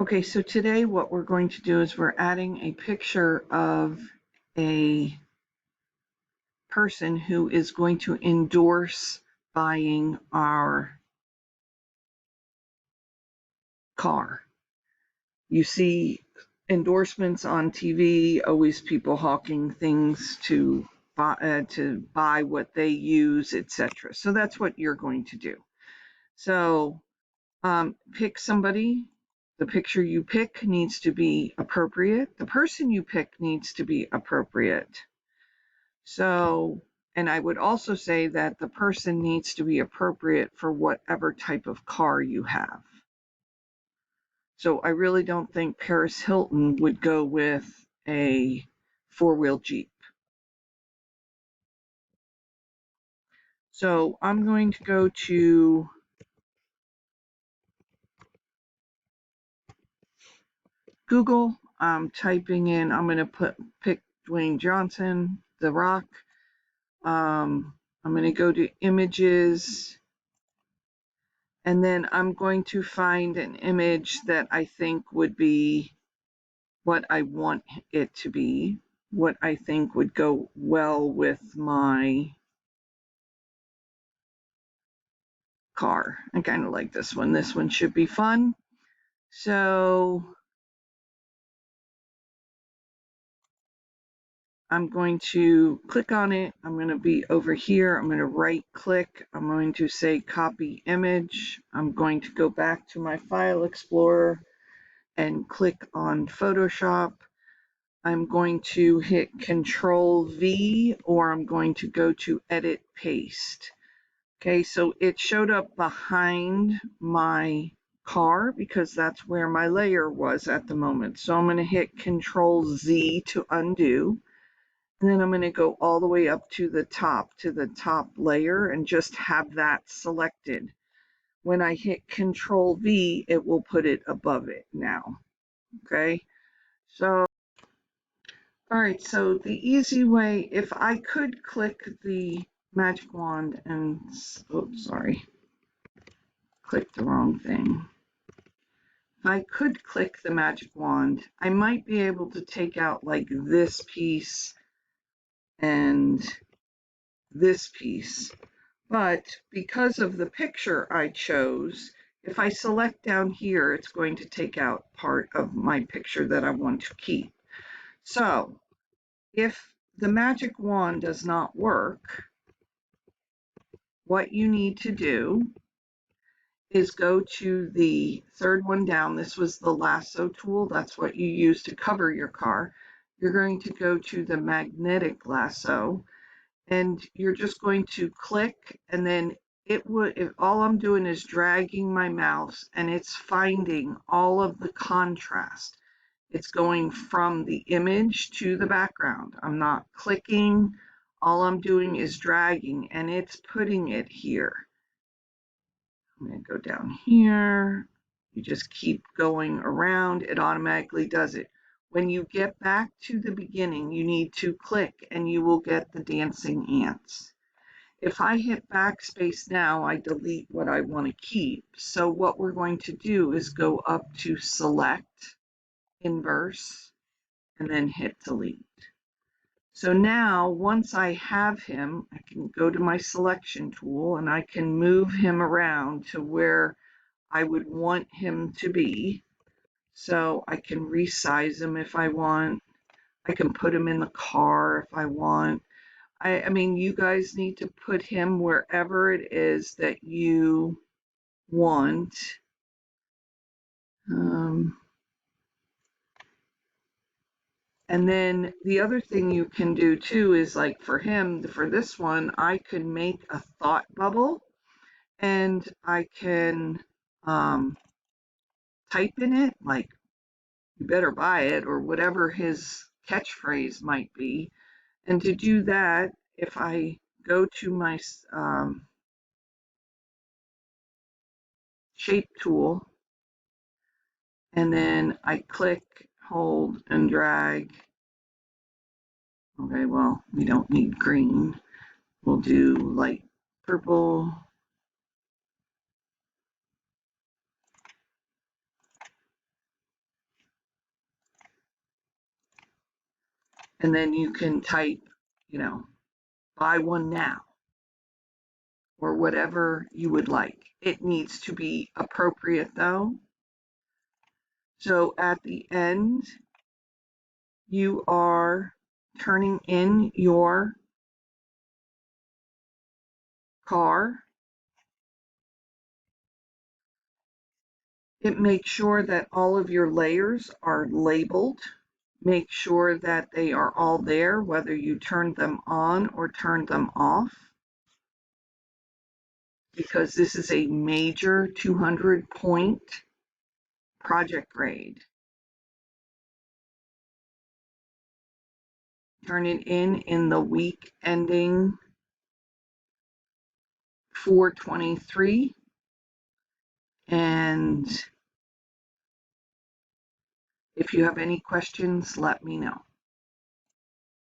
Okay, so today what we're going to do is we're adding a picture of a person who is going to endorse buying our car. You see endorsements on TV, always people hawking things to buy what they use, etc. So that's what you're going to do. So pick somebody. The picture you pick needs to be appropriate. The person you pick needs to be appropriate. So, and I would also say that the person needs to be appropriate for whatever type of car you have. So I really don't think Paris Hilton would go with a four-wheel Jeep. So I'm going to go to Google. I'm typing in, I'm going to pick Dwayne Johnson, The Rock. I'm going to go to images, and then I'm going to find an image that I think would be what I want it to be, what I think would go well with my car. I kind of like this one. This one should be fun. So I'm going to click on it. I'm going to be over here. I'm going to right click. I'm going to say copy image. I'm going to go back to my file explorer and click on Photoshop. I'm going to hit Control V, or I'm going to go to Edit Paste. Okay, so it showed up behind my car because that's where my layer was at the moment. So I'm going to hit Control Z to undo. And then I'm going to go all the way up to the top layer and just have that selected. When I hit Control V, it will put it above it now. Okay, so all right, so the easy way, if I could click the magic wand and, oh, sorry, click the wrong thing. If I could click the magic wand, I might be able to take out like this piece and this piece. But because of the picture I chose, if I select down here, it's going to take out part of my picture that I want to keep. So if the magic wand does not work, what you need to do is go to the third one down. This was the lasso tool. That's what you use to cover your car. You're going to go to the magnetic lasso, and you're just going to click, and then all I'm doing is dragging my mouse, and it's finding all of the contrast. It's going from the image to the background. I'm not clicking. All I'm doing is dragging, and it's putting it here. I'm going to go down here. You just keep going around. It automatically does it. When you get back to the beginning, you need to click and you will get the dancing ants. If I hit backspace now, I delete what I want to keep. So what we're going to do is go up to select, inverse, and then hit delete. So now, once I have him, I can go to my selection tool and I can move him around to where I would want him to be. So I can resize him if I want. I can put him in the car if I want. I mean, you guys need to put him wherever it is that you want. And then the other thing you can do too is, like for him, for this one, I could make a thought bubble and I can type in it, like, you better buy it, or whatever his catchphrase might be. And to do that, if I go to my shape tool, and then I click, hold, and drag. Okay, well, we don't need green. We'll do light purple. and then you can type, buy one now, or whatever you would like. It needs to be appropriate though. So at the end, you are turning in your car. It makes sure that all of your layers are labeled. Make sure that they are all there, whether you turned them on or turned them off, because this is a major 200-point project grade. Turn it in the week ending 4/23, and if you have any questions, let me know.